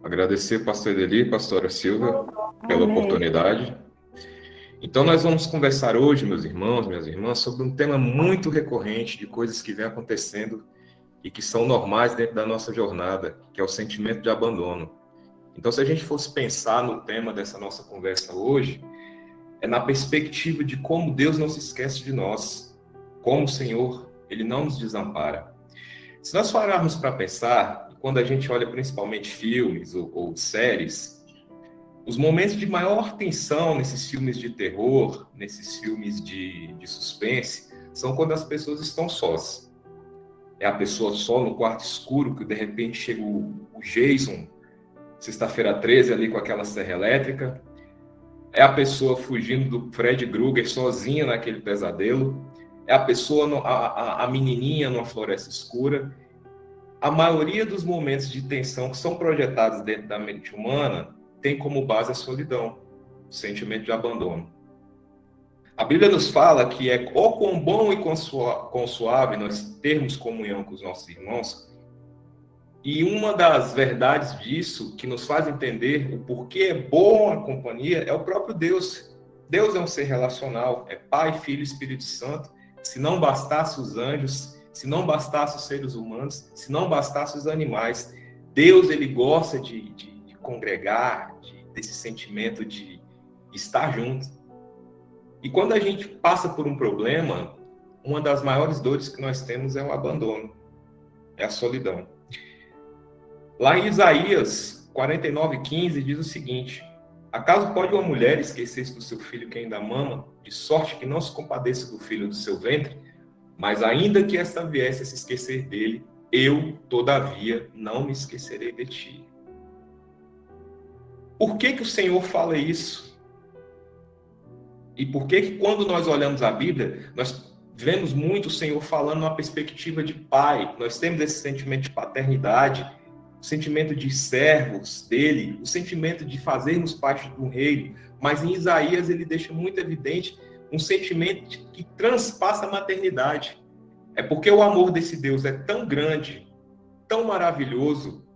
Agradecer, pastor Edeli, pastora Silvia, pela Amém. oportunidade. Então, nós vamos conversar hoje, meus irmãos, minhas irmãs, sobre um tema muito recorrente de coisas que vêm acontecendo e que são normais dentro da nossa jornada, que é o sentimento de abandono. Então, se a gente fosse pensar no tema dessa nossa conversa hoje, é na perspectiva de como Deus não se esquece de nós, como o Senhor, Ele não nos desampara. Se nós pararmos para pensar, quando a gente olha principalmente filmes ou séries, os momentos de maior tensão nesses filmes de terror, nesses filmes de suspense, são quando as pessoas estão sós. É a pessoa só no quarto escuro, que de repente chega o Jason, sexta-feira 13, ali com aquela serra elétrica. É a pessoa fugindo do Fred Krueger sozinha naquele pesadelo. É a pessoa, a menininha numa floresta escura. A maioria dos momentos de tensão que são projetados dentro da mente humana tem como base a solidão, o sentimento de abandono. A Bíblia nos fala que é ó quão bom e quão suave nós termos comunhão com os nossos irmãos, e uma das verdades disso, que nos faz entender o porquê é bom a companhia, é o próprio Deus. Deus é um ser relacional, é Pai, Filho e Espírito Santo. Se não bastasse os anjos, se não bastasse os seres humanos, se não bastasse os animais, Deus, ele gosta de congregar, desse sentimento de estar junto. E quando a gente passa por um problema, uma das maiores dores que nós temos é o abandono, é a solidão. Lá em Isaías 49:15 diz o seguinte: acaso pode uma mulher esquecer-se do seu filho que ainda mama, de sorte que não se compadeça do filho do seu ventre? Mas ainda que esta viesse a se esquecer dele, eu, todavia, não me esquecerei de ti. Por que que o Senhor fala isso? E por que que quando nós olhamos a Bíblia, nós vemos muito o Senhor falando numa perspectiva de pai? Nós temos esse sentimento de paternidade, o sentimento de servos dele, o sentimento de fazermos parte do reino, mas em Isaías ele deixa muito evidente um sentimento que transpassa a maternidade. É porque o amor desse Deus é tão grande, tão maravilhoso,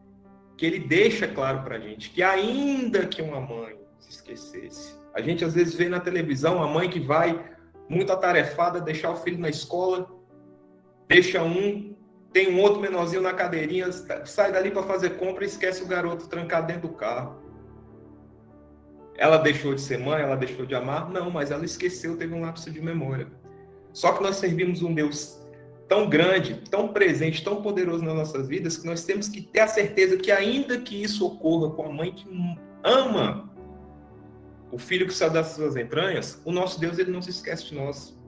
que ele deixa claro para a gente que ainda que uma mãe se esquecesse, a gente às vezes vê na televisão a mãe que vai muito atarefada deixar o filho na escola, deixa um, tem um outro menorzinho na cadeirinha, sai dali para fazer compra e esquece o garoto trancado dentro do carro. Ela deixou de ser mãe, ela deixou de amar? Não, mas ela esqueceu, teve um lapso de memória. Só que nós servimos um Deus tão grande, tão presente, tão poderoso nas nossas vidas, que nós temos que ter a certeza que ainda que isso ocorra com a mãe que ama o filho que saiu das suas entranhas, o nosso Deus, ele não se esquece de nós.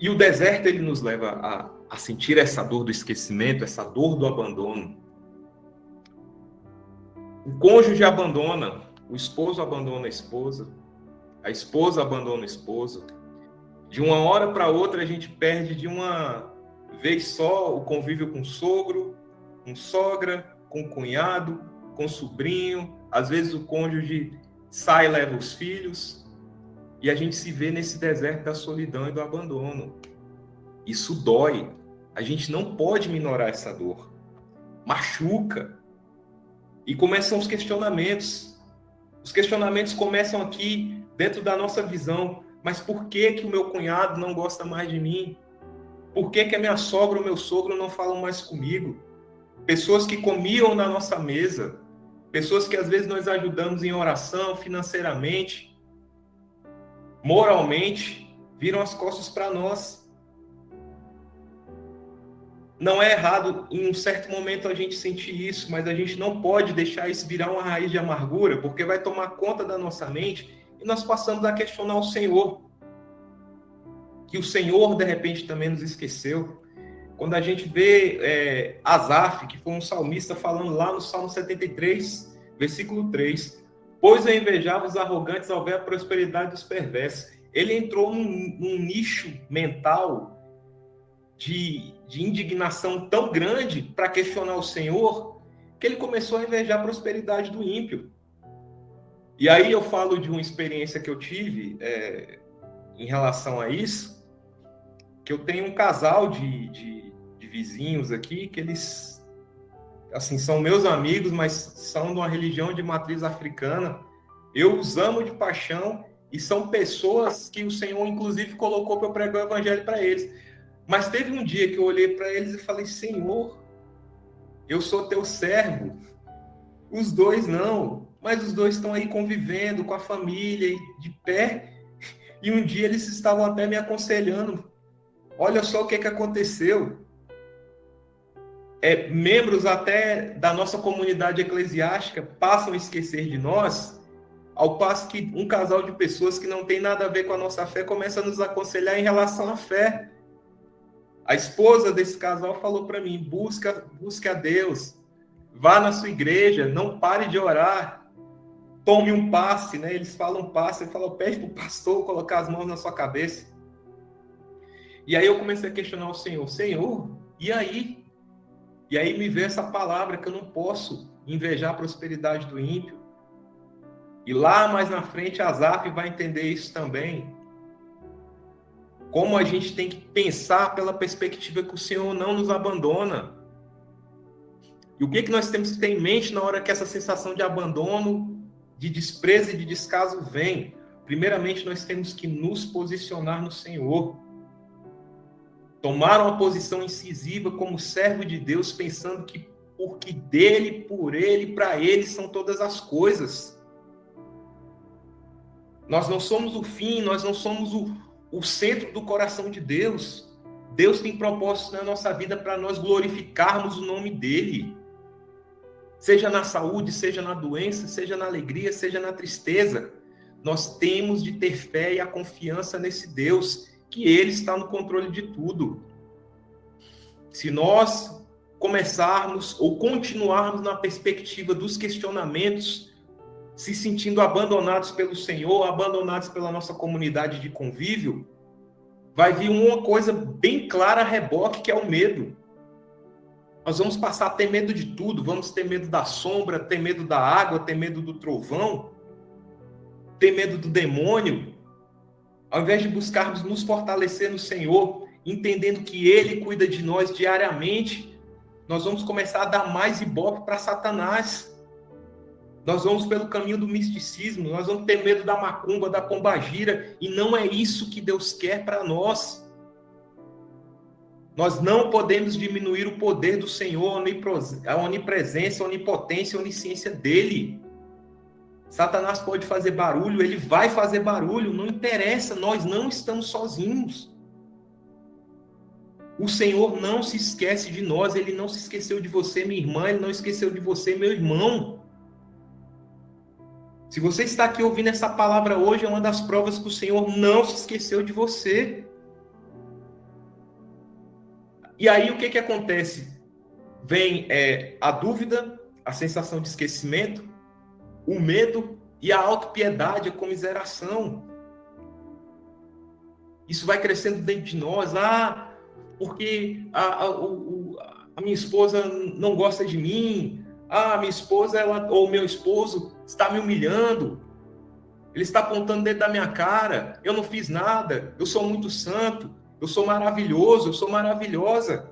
E o deserto, ele nos leva a sentir essa dor do esquecimento, essa dor do abandono. O cônjuge abandona, o esposo abandona a esposa abandona o esposo. De uma hora para outra, a gente perde de uma vez só o convívio com o sogro, com sogra, com o cunhado, com o sobrinho. Às vezes o cônjuge sai e leva os filhos. E a gente se vê nesse deserto da solidão e do abandono. Isso dói. A gente não pode minorar essa dor. Machuca. E começam os questionamentos. Os questionamentos começam aqui, dentro da nossa visão. Mas por que que o meu cunhado não gosta mais de mim? Por que que a minha sogra ou meu sogro não falam mais comigo? Pessoas que comiam na nossa mesa. Pessoas que às vezes nós ajudamos em oração, financeiramente, moralmente, viram as costas para nós. Não é errado em um certo momento a gente sentir isso, mas a gente não pode deixar isso virar uma raiz de amargura, porque vai tomar conta da nossa mente e nós passamos a questionar o Senhor. Que o Senhor, de repente, também nos esqueceu. Quando a gente vê Asaf, que foi um salmista, falando lá no Salmo 73, versículo 3, pois eu invejava os arrogantes ao ver a prosperidade dos perversos. Ele entrou num nicho mental de indignação tão grande para questionar o Senhor, que ele começou a invejar a prosperidade do ímpio. E aí eu falo de uma experiência que eu tive em relação a isso, que eu tenho um casal de vizinhos aqui, que eles assim, são meus amigos, mas são de uma religião de matriz africana. Eu os amo de paixão e são pessoas que o Senhor, inclusive, colocou para eu pregar o evangelho para eles. Mas teve um dia que eu olhei para eles e falei: Senhor, eu sou teu servo. Os dois não, mas os dois estão aí convivendo com a família, de pé. E um dia eles estavam até me aconselhando: olha só o que aconteceu. Membros até da nossa comunidade eclesiástica passam a esquecer de nós, ao passo que um casal de pessoas que não tem nada a ver com a nossa fé começa a nos aconselhar em relação à fé. A esposa desse casal falou para mim: busque a Deus, vá na sua igreja, não pare de orar, tome um passe, né? Eles falam passe, ele falou: pede para o pastor colocar as mãos na sua cabeça. E aí eu comecei a questionar o Senhor: Senhor, e aí? E aí me veio essa palavra que eu não posso invejar a prosperidade do ímpio. E lá mais na frente, Asaf vai entender isso também. Como a gente tem que pensar pela perspectiva que o Senhor não nos abandona. E o que nós temos que ter em mente na hora que essa sensação de abandono, de desprezo e de descaso vem? Primeiramente, nós temos que nos posicionar no Senhor. Tomar uma posição incisiva como servo de Deus, pensando que porque dele, por ele, para ele são todas as coisas. Nós não somos o fim, nós não somos o centro do coração de Deus. Deus tem propósitos na nossa vida para nós glorificarmos o nome dele. Seja na saúde, seja na doença, seja na alegria, seja na tristeza. Nós temos de ter fé e a confiança nesse Deus, que ele está no controle de tudo. Se nós começarmos ou continuarmos na perspectiva dos questionamentos, se sentindo abandonados pelo Senhor, abandonados pela nossa comunidade de convívio, vai vir uma coisa bem clara a reboque, que é o medo. Nós vamos passar a ter medo de tudo, vamos ter medo da sombra, ter medo da água, ter medo do trovão, ter medo do demônio. Ao invés de buscarmos nos fortalecer no Senhor, entendendo que Ele cuida de nós diariamente, nós vamos começar a dar mais ibope para Satanás. Nós vamos pelo caminho do misticismo, nós vamos ter medo da macumba, da pombagira, e não é isso que Deus quer para nós. Nós não podemos diminuir o poder do Senhor, a onipresença, a onipotência, a onisciência dele. Satanás pode fazer barulho, ele vai fazer barulho, não interessa, nós não estamos sozinhos. O Senhor não se esquece de nós, ele não se esqueceu de você, minha irmã, ele não esqueceu de você, meu irmão. Se você está aqui ouvindo essa palavra hoje, é uma das provas que o Senhor não se esqueceu de você. E aí o que acontece? Vem a dúvida, a sensação de esquecimento, o medo e a autopiedade, a comiseração. Isso vai crescendo dentro de nós. Porque a minha esposa não gosta de mim. Minha esposa ou meu esposo está me humilhando. Ele está apontando dentro da minha cara. Eu não fiz nada. Eu sou muito santo. Eu sou maravilhoso. Eu sou maravilhosa.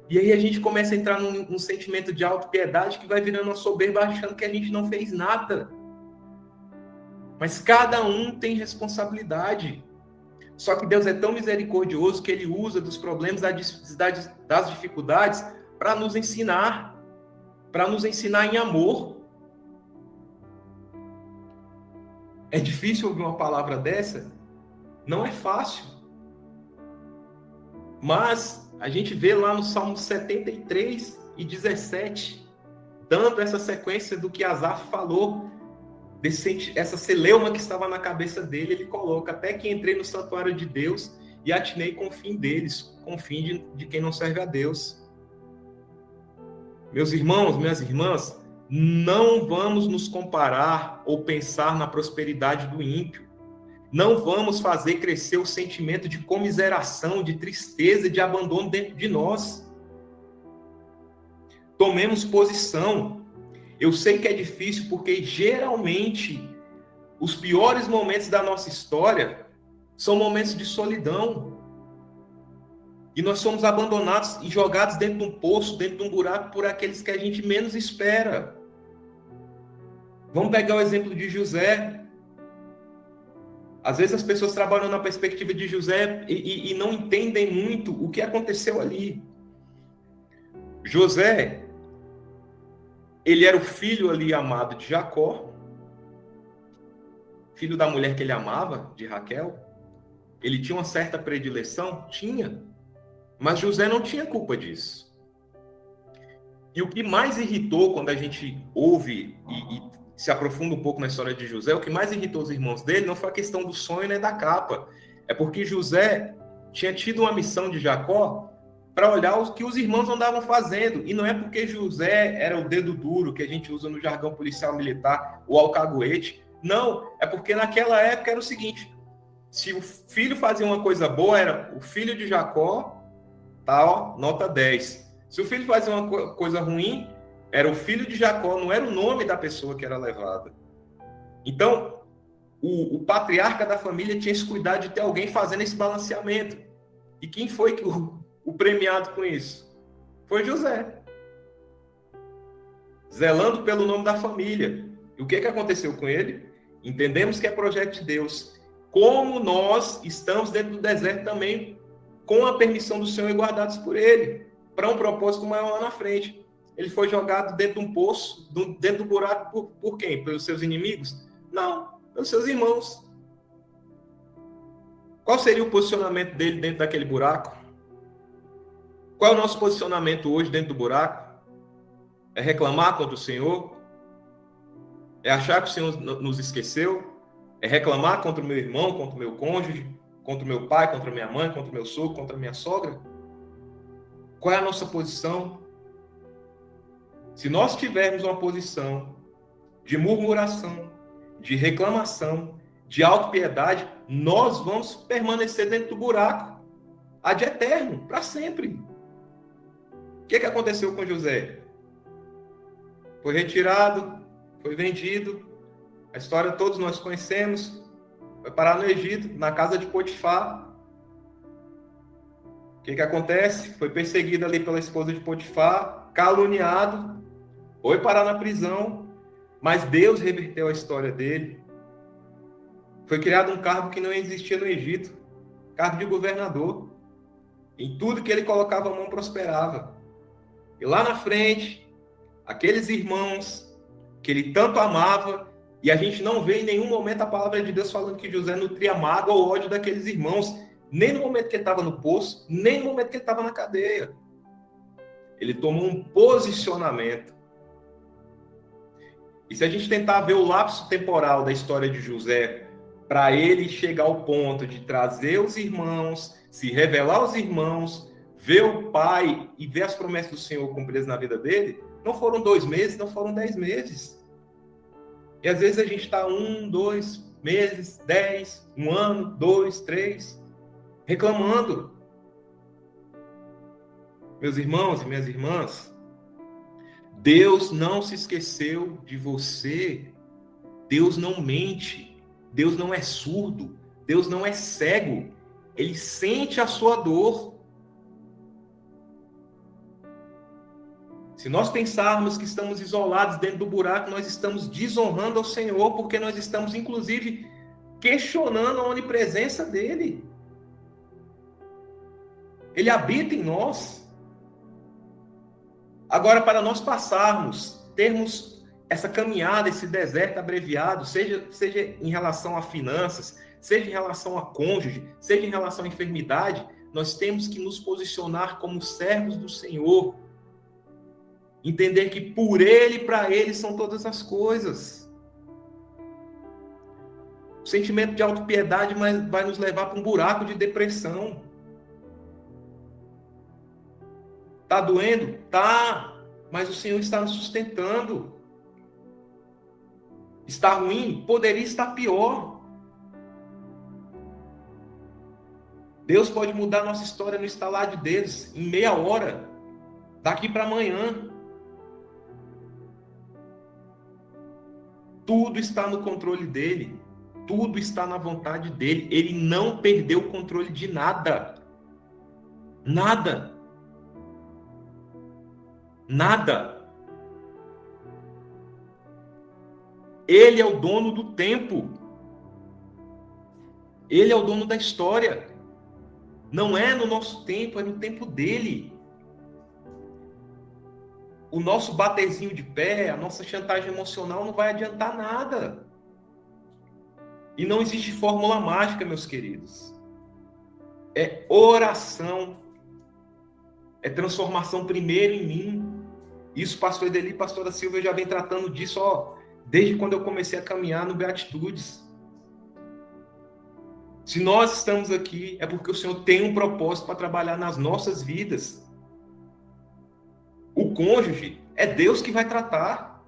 E aí a gente começa a entrar num sentimento de autopiedade que vai virando uma soberba, achando que a gente não fez nada. Mas cada um tem responsabilidade. Só que Deus é tão misericordioso que Ele usa dos problemas, das dificuldades, para nos ensinar em amor. É difícil ouvir uma palavra dessa? Não é fácil. Mas a gente vê lá no Salmo 73 e 17, dando essa sequência do que Asaf falou, essa celeuma que estava na cabeça dele, ele coloca: até que entrei no santuário de Deus e atinei com o fim deles, com o fim de quem não serve a Deus. Meus irmãos, minhas irmãs, não vamos nos comparar ou pensar na prosperidade do ímpio. Não vamos fazer crescer o sentimento de comiseração, de tristeza, de abandono dentro de nós. Tomemos posição. Eu sei que é difícil, porque geralmente os piores momentos da nossa história são momentos de solidão. E nós somos abandonados e jogados dentro de um poço, dentro de um buraco, por aqueles que a gente menos espera. Vamos pegar o exemplo de José. Às vezes as pessoas trabalham na perspectiva de José e não entendem muito o que aconteceu ali. José, ele era o filho ali amado de Jacó, filho da mulher que ele amava, de Raquel. Ele tinha uma certa predileção? Tinha. Mas José não tinha culpa disso. E o que mais irritou quando a gente ouve e se aprofunda um pouco na história de José, o que mais irritou os irmãos dele não foi a questão do sonho nem da capa. É porque José tinha tido uma missão de Jacó para olhar o que os irmãos andavam fazendo. E não é porque José era o dedo duro, que a gente usa no jargão policial militar, o alcaguete. Não, é porque naquela época era o seguinte: se o filho fazia uma coisa boa, era o filho de Jacó, tá, ó, nota 10. Se o filho fazia uma coisa ruim, era o filho de Jacó, não era o nome da pessoa que era levada. Então, o patriarca da família tinha esse cuidado de ter alguém fazendo esse balanceamento. E quem foi que o premiado com isso? Foi José. Zelando pelo nome da família. E o que aconteceu com ele? Entendemos que é projeto de Deus. Como nós estamos dentro do deserto também, com a permissão do Senhor e guardados por Ele, para um propósito maior lá na frente. Ele foi jogado dentro de um poço, dentro do buraco, por quem? Pelos seus inimigos? Não, pelos seus irmãos. Qual seria o posicionamento dele dentro daquele buraco? Qual é o nosso posicionamento hoje dentro do buraco? É reclamar contra o Senhor? É achar que o Senhor nos esqueceu? É reclamar contra o meu irmão, contra o meu cônjuge, contra o meu pai, contra a minha mãe, contra o meu sogro, contra a minha sogra? Qual é a nossa posição? Se nós tivermos uma posição de murmuração, de reclamação, de autopiedade, nós vamos permanecer dentro do buraco, ad eterno, para sempre. O que aconteceu com José? Foi retirado, foi vendido, a história todos nós conhecemos, foi parar no Egito, na casa de Potifar. O que acontece? Foi perseguido ali pela esposa de Potifar, caluniado, foi parar na prisão, mas Deus reverteu a história dele. Foi criado um cargo que não existia no Egito, cargo de governador. Em tudo que ele colocava a mão prosperava. E lá na frente, aqueles irmãos que ele tanto amava, e a gente não vê em nenhum momento a palavra de Deus falando que José nutria mágoa ou ódio daqueles irmãos, nem no momento que ele estava no poço, nem no momento que ele estava na cadeia. Ele tomou um posicionamento. E se a gente tentar ver o lapso temporal da história de José, para ele chegar ao ponto de trazer os irmãos, se revelar aos irmãos, ver o pai e ver as promessas do Senhor cumpridas na vida dele, não foram 2 meses, não foram 10 meses. E às vezes a gente está 1, 2 meses, 10, 1 ano, 2, 3, reclamando. Meus irmãos e minhas irmãs, Deus não se esqueceu de você. Deus não mente. Deus não é surdo. Deus não é cego. Ele sente a sua dor. Se nós pensarmos que estamos isolados dentro do buraco, nós estamos desonrando ao Senhor, porque nós estamos, inclusive, questionando a onipresença dele. Ele habita em nós. Agora, para nós passarmos, termos essa caminhada, esse deserto abreviado, seja em relação a finanças, seja em relação a cônjuge, seja em relação à enfermidade, nós temos que nos posicionar como servos do Senhor. Entender que por Ele e para Ele são todas as coisas. O sentimento de autopiedade vai nos levar para um buraco de depressão. Tá doendo? Tá. Mas o Senhor está nos sustentando. Está ruim? Poderia estar pior. Deus pode mudar a nossa história no estalar de dedos, em meia hora, daqui para amanhã. Tudo está no controle dele. Tudo está na vontade dele. Ele não perdeu o controle de nada. Nada. Nada. Ele é o dono do tempo. Ele é o dono da história. Não é no nosso tempo, é no tempo dele. O nosso baterzinho de pé, a nossa chantagem emocional não vai adiantar nada. E não existe fórmula mágica, meus queridos. É oração. É transformação primeiro em mim. Isso, pastor Edeli e pastora Silvia já vem tratando disso, desde quando eu comecei a caminhar no Beatitudes. Se nós estamos aqui, é porque o Senhor tem um propósito para trabalhar nas nossas vidas. O cônjuge é Deus que vai tratar.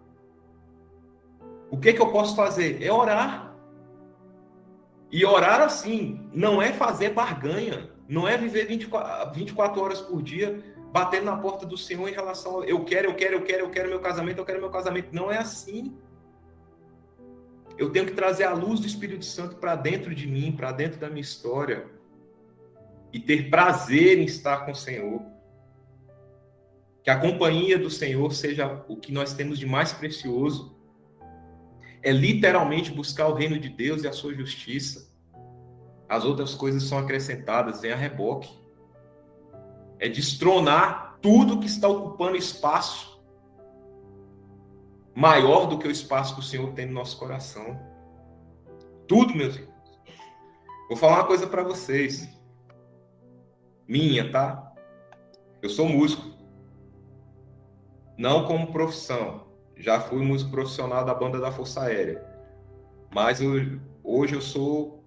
O que eu posso fazer? É orar. E orar assim, não é fazer barganha, não é viver 24 horas por dia batendo na porta do Senhor em relação a eu quero meu casamento. Não é assim. Eu tenho que trazer a luz do Espírito Santo para dentro de mim, para dentro da minha história. E ter prazer em estar com o Senhor. Que a companhia do Senhor seja o que nós temos de mais precioso. É literalmente buscar o reino de Deus e a sua justiça. As outras coisas são acrescentadas, vem a reboque. É destronar tudo que está ocupando espaço maior do que o espaço que o Senhor tem no nosso coração. Tudo, meus irmãos. Vou falar uma coisa para vocês. Minha, tá? Eu sou músico. Não como profissão. Já fui músico profissional da banda da Força Aérea. Mas hoje eu sou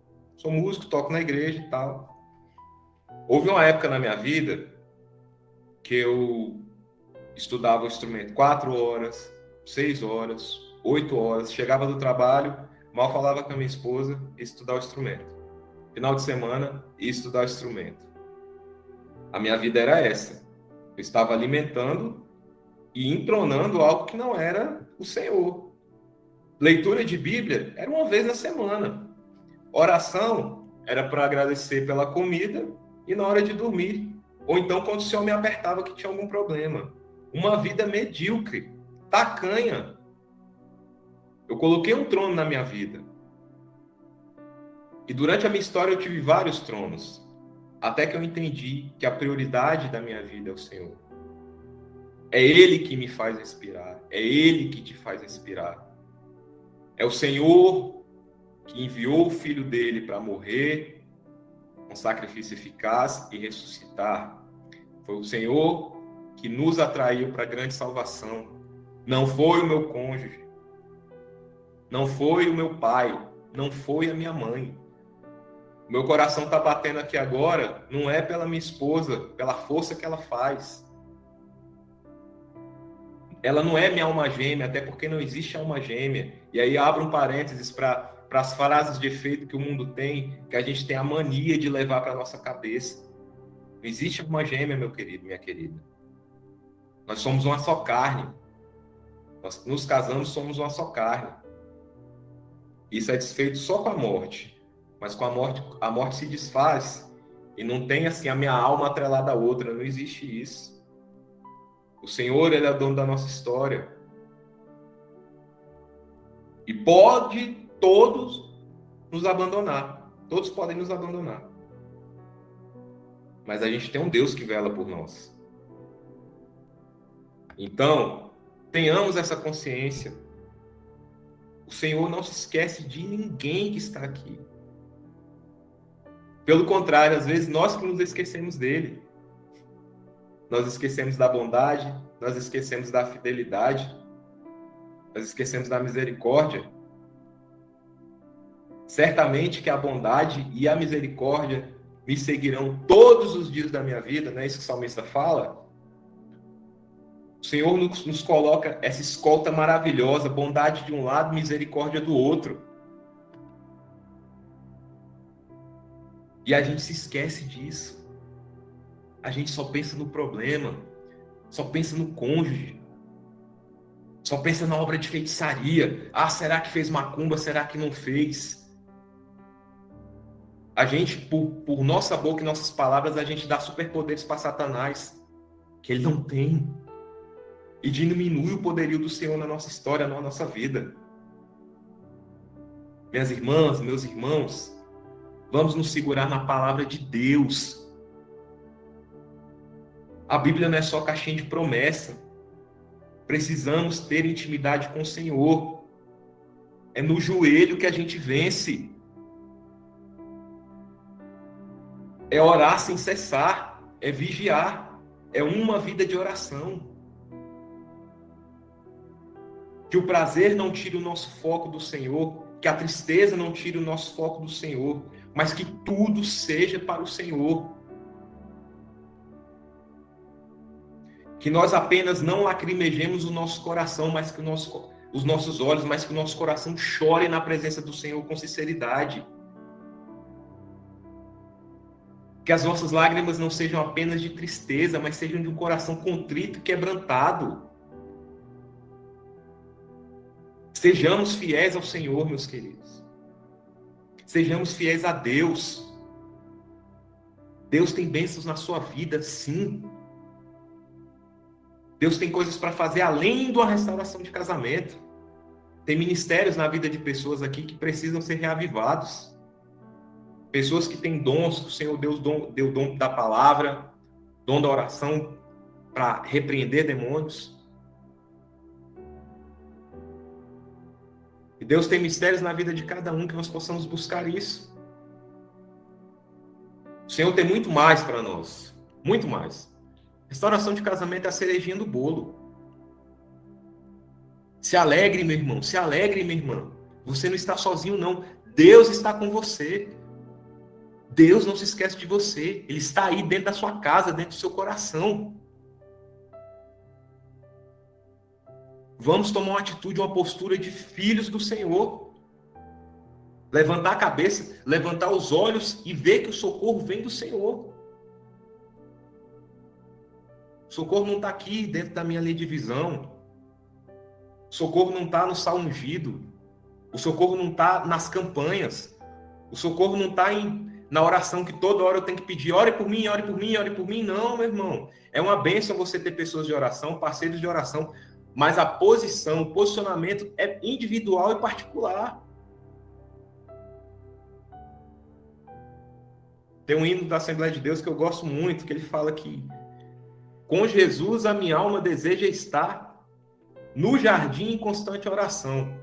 músico, toco na igreja e tal. Houve uma época na minha vida que eu estudava o instrumento 4 horas, 6 horas, 8 horas. Chegava do trabalho, mal falava com a minha esposa e estudar o instrumento. Final de semana, ia estudar o instrumento. A minha vida era essa. Eu estava alimentando e entronando algo que não era o Senhor. Leitura de Bíblia era uma vez na semana. Oração era para agradecer pela comida e na hora de dormir. Ou então quando o Senhor me apertava que tinha algum problema. Uma vida medíocre, tacanha. Eu coloquei um trono na minha vida. E durante a minha história eu tive vários tronos. Até que eu entendi que a prioridade da minha vida é o Senhor. É Ele que me faz respirar. É Ele que te faz respirar. É o Senhor que enviou o Filho dele para morrer, um sacrifício eficaz e ressuscitar. Foi o Senhor que nos atraiu para a grande salvação. Não foi o meu cônjuge. Não foi o meu pai. Não foi a minha mãe. Meu coração está batendo aqui agora, não é pela minha esposa, pela força que ela faz. Ela não é minha alma gêmea, até porque não existe alma gêmea. E aí abro um parênteses para as frases de efeito que o mundo tem, que a gente tem a mania de levar para a nossa cabeça. Não existe alma gêmea, meu querido, minha querida. Nós somos uma só carne. Nós nos casamos, somos uma só carne. Isso é desfeito só com a morte. Mas com a morte se desfaz. E não tem assim a minha alma atrelada à outra. Não existe isso. O Senhor, Ele é dono da nossa história. E pode todos nos abandonar. Todos podem nos abandonar. Mas a gente tem um Deus que vela por nós. Então, tenhamos essa consciência. O Senhor não se esquece de ninguém que está aqui. Pelo contrário, às vezes nós que nos esquecemos dele. Nós esquecemos da bondade, nós esquecemos da fidelidade, nós esquecemos da misericórdia. Certamente que a bondade e a misericórdia me seguirão todos os dias da minha vida, não é isso que o salmista fala? O Senhor nos coloca essa escolta maravilhosa, bondade de um lado, misericórdia do outro. E a gente se esquece disso. A gente só pensa no problema, só pensa no cônjuge, só pensa na obra de feitiçaria. Ah, será que fez macumba? Será que não fez? A gente, por nossa boca e nossas palavras, a gente dá superpoderes para Satanás, que ele não tem. E diminui o poderio do Senhor na nossa história, na nossa vida. Minhas irmãs, meus irmãos, vamos nos segurar na palavra de Deus. A Bíblia não é só caixinha de promessa. Precisamos ter intimidade com o Senhor. É no joelho que a gente vence. É orar sem cessar. É vigiar. É uma vida de oração. Que o prazer não tire o nosso foco do Senhor. Que a tristeza não tire o nosso foco do Senhor. Mas que tudo seja para o Senhor. Que nós apenas não lacrimejemos o nosso coração, mas que os nossos olhos, mas que o nosso coração chore na presença do Senhor com sinceridade. Que as nossas lágrimas não sejam apenas de tristeza, mas sejam de um coração contrito e quebrantado. Sejamos fiéis ao Senhor, meus queridos. Sejamos fiéis a Deus. Deus tem bênçãos na sua vida, sim. Deus tem coisas para fazer além da restauração de casamento. Tem ministérios na vida de pessoas aqui que precisam ser reavivados. Pessoas que têm dons, que o Senhor Deus deu dom da palavra, dom da oração para repreender demônios. E Deus tem mistérios na vida de cada um que nós possamos buscar isso. O Senhor tem muito mais para nós. Muito mais. Restauração de casamento é a cerejinha do bolo. Se alegre, meu irmão. Se alegre, minha irmã. Você não está sozinho, não. Deus está com você. Deus não se esquece de você. Ele está aí dentro da sua casa, dentro do seu coração. Vamos tomar uma atitude, uma postura de filhos do Senhor. Levantar a cabeça, levantar os olhos e ver que o socorro vem do Senhor. O socorro não está aqui dentro da minha lei de visão. O socorro não está no sal ungido. O socorro não está nas campanhas. O socorro não está na oração que toda hora eu tenho que pedir. Ore por mim, ore por mim, ore por mim. Não, meu irmão. É uma bênção você ter pessoas de oração, parceiros de oração. Mas a posição, o posicionamento é individual e particular. Tem um hino da Assembleia de Deus que eu gosto muito, que ele fala que com Jesus a minha alma deseja estar no jardim em constante oração.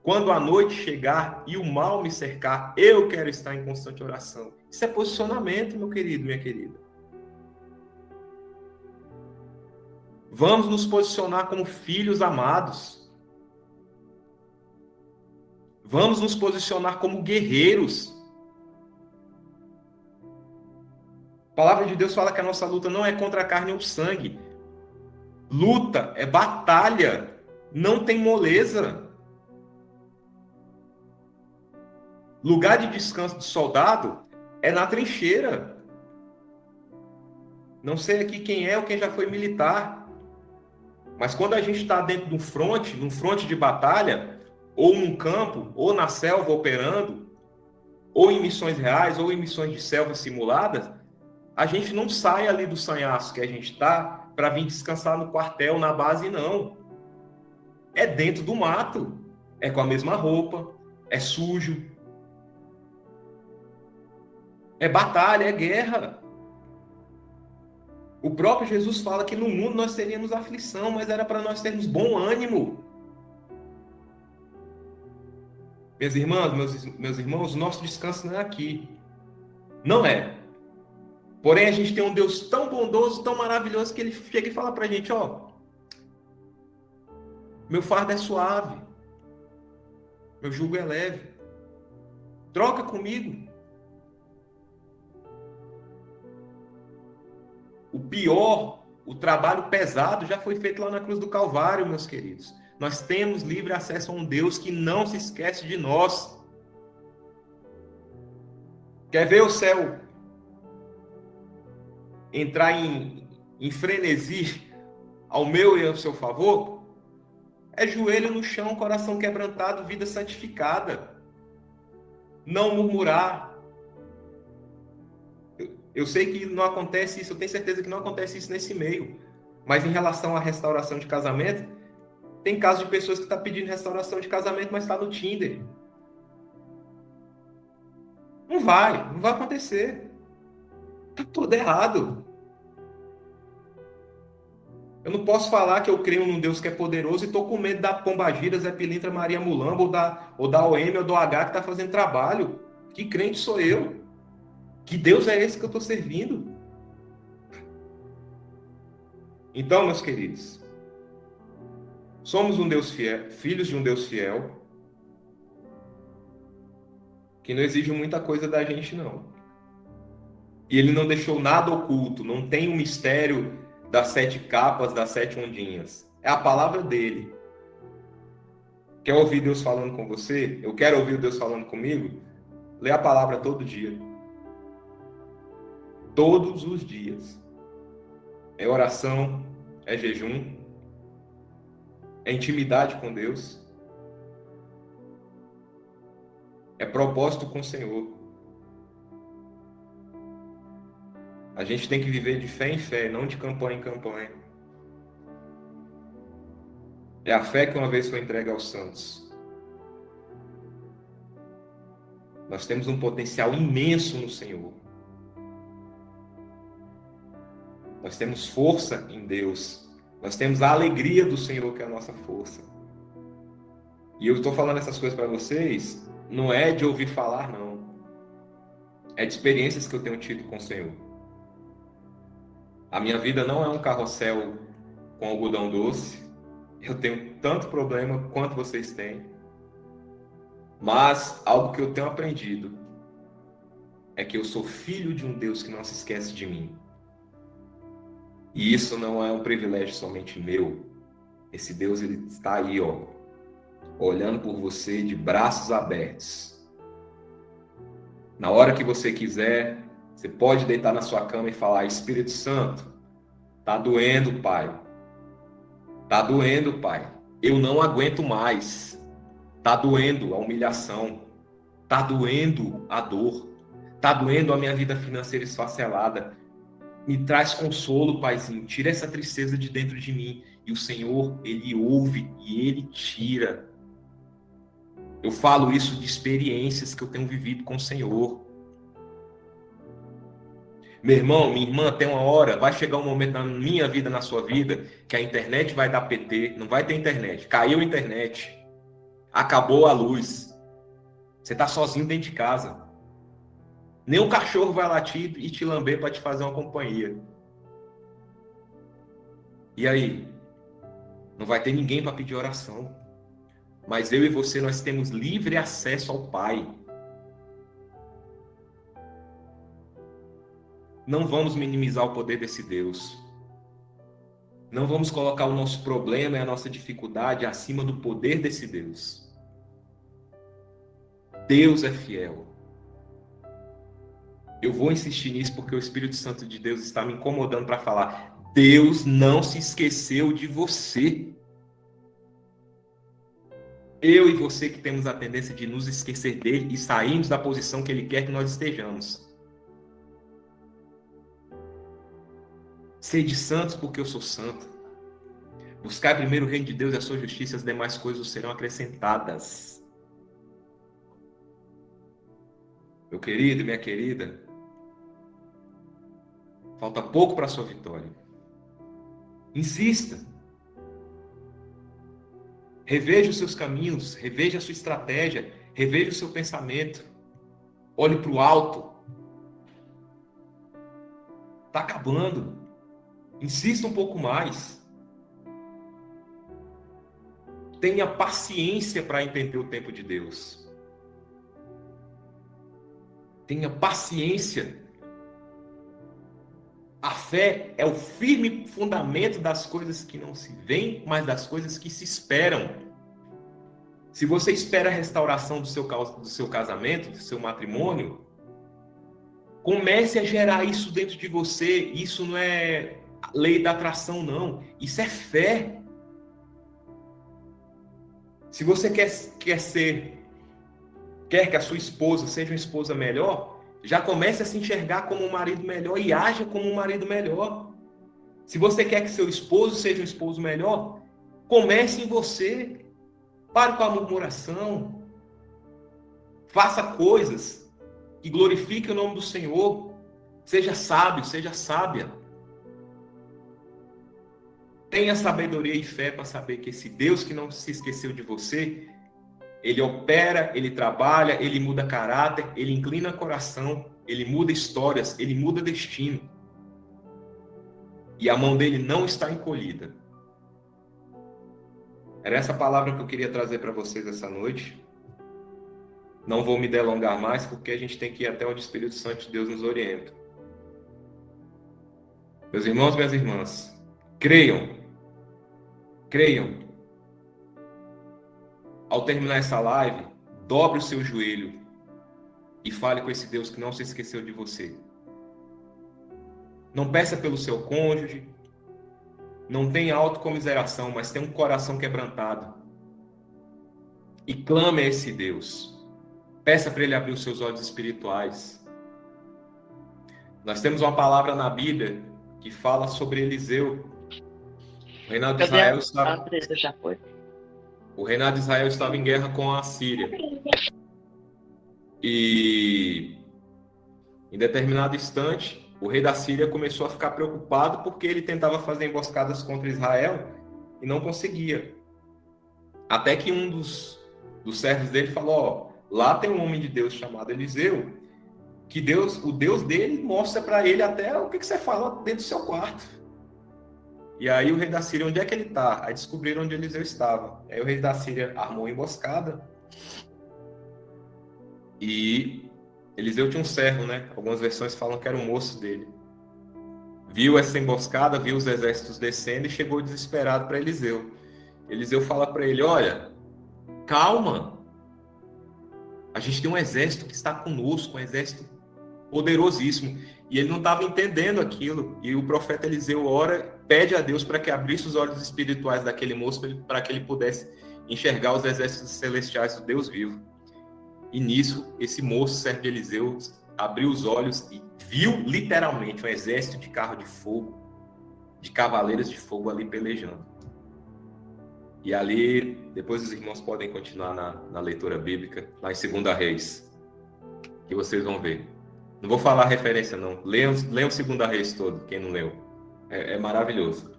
Quando a noite chegar e o mal me cercar, eu quero estar em constante oração. Isso é posicionamento, meu querido, minha querida. Vamos nos posicionar como filhos amados. Vamos nos posicionar como guerreiros. A palavra de Deus fala que a nossa luta não é contra a carne ou sangue. Luta é batalha, não tem moleza. Lugar de descanso de soldado é na trincheira. Não sei aqui quem é ou quem já foi militar, mas quando a gente está dentro de num fronte de batalha, ou num campo, ou na selva operando, ou em missões reais, ou em missões de selva simuladas, a gente não sai ali do sanhaço que a gente está para vir descansar no quartel, na base, não. É dentro do mato, é com a mesma roupa, é sujo. É batalha, é guerra. O próprio Jesus fala que no mundo nós teríamos aflição, mas era para nós termos bom ânimo. Minhas irmãs, meus irmãos, o nosso descanso não é aqui. Não é. Porém, a gente tem um Deus tão bondoso, tão maravilhoso, que ele chega e fala para a gente, ó, meu fardo é suave, meu jugo é leve, troca comigo. O pior, o trabalho pesado já foi feito lá na cruz do Calvário, meus queridos. Nós temos livre acesso a um Deus que não se esquece de nós. Quer ver o céu entrar em frenesi ao meu e ao seu favor? É joelho no chão, coração quebrantado, vida santificada. Não murmurar. Eu sei que não acontece isso, eu tenho certeza que não acontece isso nesse meio. Mas em relação à restauração de casamento, tem casos de pessoas que estão pedindo restauração de casamento, mas está no Tinder. Não vai acontecer. Tá tudo errado. Eu não posso falar que eu creio num Deus que é poderoso e estou com medo da Pombagira, Zé Pilintra, Maria Mulamba, ou da OM ou do H que está fazendo trabalho. Que crente sou eu? Que Deus é esse que eu estou servindo? Então, meus queridos, somos um Deus fiel, filhos de um Deus fiel, que não exige muita coisa da gente, não. E ele não deixou nada oculto, não tem um mistério das 7 capas, das 7 ondinhas. É a palavra dele. Quer ouvir Deus falando com você? Eu quero ouvir Deus falando comigo? Lê a palavra todo dia. Todos os dias. É oração, é jejum, é intimidade com Deus, é propósito com o Senhor. A gente tem que viver de fé em fé, não de campanha em campanha. É a fé que uma vez foi entregue aos santos. Nós temos um potencial imenso no Senhor. Nós temos força em Deus. Nós temos a alegria do Senhor, que é a nossa força. E eu estou falando essas coisas para vocês, não é de ouvir falar, não. É de experiências que eu tenho tido com o Senhor. A minha vida não é um carrossel com algodão doce. Eu tenho tanto problema quanto vocês têm. Mas algo que eu tenho aprendido é que eu sou filho de um Deus que não se esquece de mim. E isso não é um privilégio somente meu. Esse Deus, ele está aí, ó, olhando por você de braços abertos. Na hora que você quiser, você pode deitar na sua cama e falar: Espírito Santo, tá doendo, Pai. Tá doendo, Pai. Eu não aguento mais. Tá doendo a humilhação. Tá doendo a dor. Tá doendo a minha vida financeira esfacelada. Me traz consolo, Paizinho. Tira essa tristeza de dentro de mim. E o Senhor, Ele ouve e Ele tira. Eu falo isso de experiências que eu tenho vivido com o Senhor. Meu irmão, minha irmã, tem uma hora, vai chegar um momento na minha vida, na sua vida, que a internet vai dar PT, não vai ter internet. Caiu a internet. Acabou a luz. Você está sozinho dentro de casa. Nem o cachorro vai latir e te lamber para te fazer uma companhia. E aí? Não vai ter ninguém para pedir oração. Mas eu e você, nós temos livre acesso ao Pai. Não vamos minimizar o poder desse Deus. Não vamos colocar o nosso problema e a nossa dificuldade acima do poder desse Deus. Deus é fiel. Eu vou insistir nisso porque o Espírito Santo de Deus está me incomodando para falar. Deus não se esqueceu de você. Eu e você que temos a tendência de nos esquecer dele e sairmos da posição que ele quer que nós estejamos. Sede santos porque eu sou santo. Buscar primeiro o reino de Deus e a sua justiça, as demais coisas serão acrescentadas. Meu querido e minha querida, falta pouco para a sua vitória. Insista. Reveja os seus caminhos, reveja a sua estratégia, reveja o seu pensamento. Olhe para o alto. Está acabando. Insista um pouco mais. Tenha paciência para entender o tempo de Deus. Tenha paciência. A fé é o firme fundamento das coisas que não se veem, mas das coisas que se esperam. Se você espera a restauração do seu casamento, do seu matrimônio, comece a gerar isso dentro de você. Isso não é lei da atração, não. Isso é fé. Se você quer que a sua esposa seja uma esposa melhor, Já comece a se enxergar como um marido melhor e haja como um marido melhor. Se você quer que seu esposo seja um esposo melhor, comece em você. Pare com a murmuração. Faça coisas que glorifiquem o nome do Senhor. Seja sábio, seja sábia. Tenha sabedoria e fé para saber que esse Deus que não se esqueceu de você, ele opera, ele trabalha, ele muda caráter, ele inclina coração, ele muda histórias, ele muda destino. E a mão dele não está encolhida. Era essa palavra que eu queria trazer para vocês essa noite. Não vou me delongar mais, porque a gente tem que ir até onde o Espírito Santo de Deus nos orienta. Meus irmãos, minhas irmãs, creiam. Creiam. Ao terminar essa live, dobre o seu joelho e fale com esse Deus que não se esqueceu de você. Não peça pelo seu cônjuge, não tenha autocomiseração, mas tenha um coração quebrantado. E clame a esse Deus. Peça para ele abrir os seus olhos espirituais. Nós temos uma palavra na Bíblia que fala sobre Eliseu. O reinado de Israel estava... O reinado de Israel estava em guerra com a Síria. E em determinado instante, o rei da Síria começou a ficar preocupado porque ele tentava fazer emboscadas contra Israel e não conseguia. Até que um dos servos dele falou, lá tem um homem de Deus chamado Eliseu, que o Deus dele mostra para ele até o que você fala dentro do seu quarto. E aí o rei da Síria, onde é que ele está? Aí descobriram onde Eliseu estava. Aí o rei da Síria armou uma emboscada. E Eliseu tinha um servo, né? Algumas versões falam que era o moço dele. Viu essa emboscada, viu os exércitos descendo e chegou desesperado para Eliseu. Eliseu fala para ele, olha, calma. A gente tem um exército que está conosco, um exército poderosíssimo. E ele não estava entendendo aquilo. E o profeta Eliseu ora, pede a Deus para que abrisse os olhos espirituais daquele moço para que ele pudesse enxergar os exércitos celestiais do Deus vivo. E nisso, esse moço, servo de Eliseu, abriu os olhos e viu literalmente um exército de carro de fogo, de cavaleiros de fogo ali pelejando. E ali, depois os irmãos podem continuar na leitura bíblica, lá em 2 Reis, que vocês vão ver. Não vou falar referência, não. Leiam 2 Reis todo, quem não leu. É maravilhoso.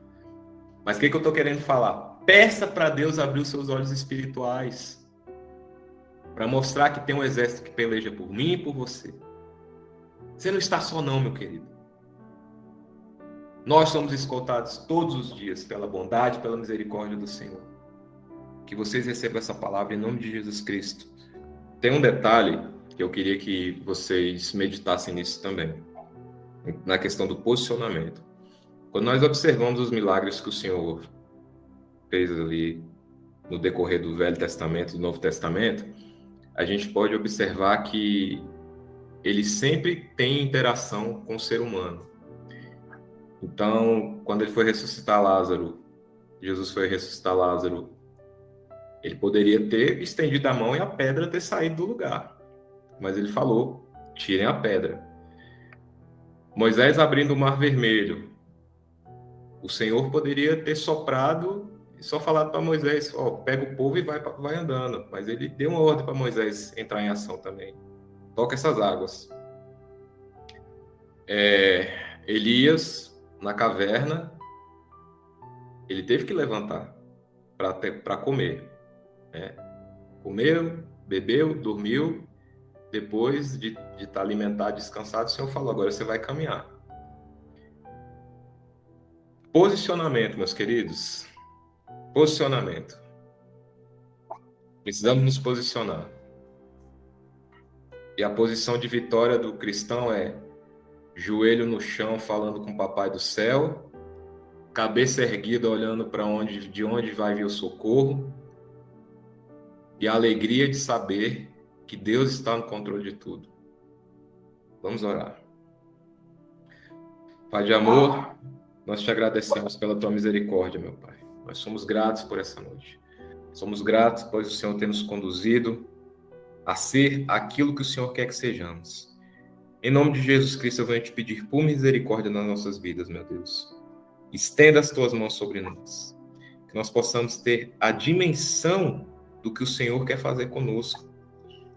Mas o que eu estou querendo falar? Peça para Deus abrir os seus olhos espirituais, para mostrar que tem um exército que peleja por mim e por você. Você não está só não, meu querido. Nós somos escoltados todos os dias pela bondade, pela misericórdia do Senhor. Que vocês recebam essa palavra em nome de Jesus Cristo. Tem um detalhe que eu queria que vocês meditassem nisso também, na questão do posicionamento. Quando nós observamos os milagres que o Senhor fez ali no decorrer do Velho Testamento e do Novo Testamento, a gente pode observar que ele sempre tem interação com o ser humano. Então, quando ele foi ressuscitar Lázaro, Jesus foi ressuscitar Lázaro, ele poderia ter estendido a mão e a pedra ter saído do lugar. Mas ele falou, tirem a pedra. Moisés abrindo o Mar Vermelho. O Senhor poderia ter soprado e só falado para Moisés, pega o povo e vai andando. Mas ele deu uma ordem para Moisés entrar em ação também. Toca essas águas. Elias, na caverna, ele teve que levantar para comer. Comeu, bebeu, dormiu. Depois de estar alimentado, descansado, o Senhor falou, agora você vai caminhar. Posicionamento, meus queridos. Posicionamento. Precisamos nos posicionar. E a posição de vitória do cristão é joelho no chão, falando com o Papai do Céu, cabeça erguida, olhando para de onde vai vir o socorro, e a alegria de saber que Deus está no controle de tudo. Vamos orar. Pai de amor, nós te agradecemos pela tua misericórdia, meu Pai. Nós somos gratos por essa noite. Somos gratos, pois o Senhor tem nos conduzido a ser aquilo que o Senhor quer que sejamos. Em nome de Jesus Cristo, eu venho te pedir por misericórdia nas nossas vidas, meu Deus. Estenda as tuas mãos sobre nós. Que nós possamos ter a dimensão do que o Senhor quer fazer conosco.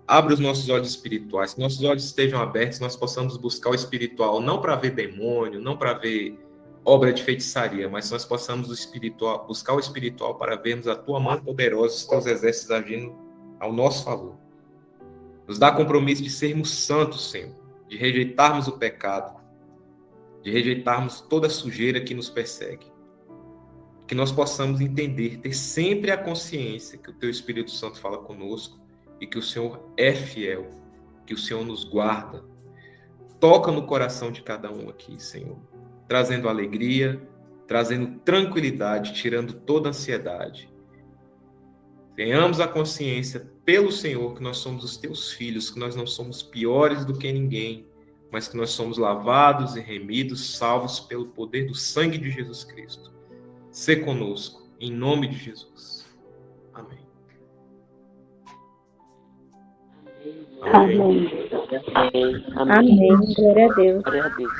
Abre os nossos olhos espirituais, que nossos olhos estejam abertos, nós possamos buscar o espiritual, não para ver demônio, não para ver obra de feitiçaria, mas nós possamos buscar o espiritual para vermos a tua mão poderosa, os teus exércitos agindo ao nosso favor. Nos dá compromisso de sermos santos, Senhor, de rejeitarmos o pecado, de rejeitarmos toda a sujeira que nos persegue. Que nós possamos entender, ter sempre a consciência que o teu Espírito Santo fala conosco e que o Senhor é fiel, que o Senhor nos guarda. Toca no coração de cada um aqui, Senhor, trazendo alegria, trazendo tranquilidade, tirando toda ansiedade. Tenhamos a consciência pelo Senhor que nós somos os teus filhos, que nós não somos piores do que ninguém, mas que nós somos lavados e remidos, salvos pelo poder do sangue de Jesus Cristo. Sê conosco, em nome de Jesus. Amém. Amém. Amém. Glória a Deus. Glória a Deus.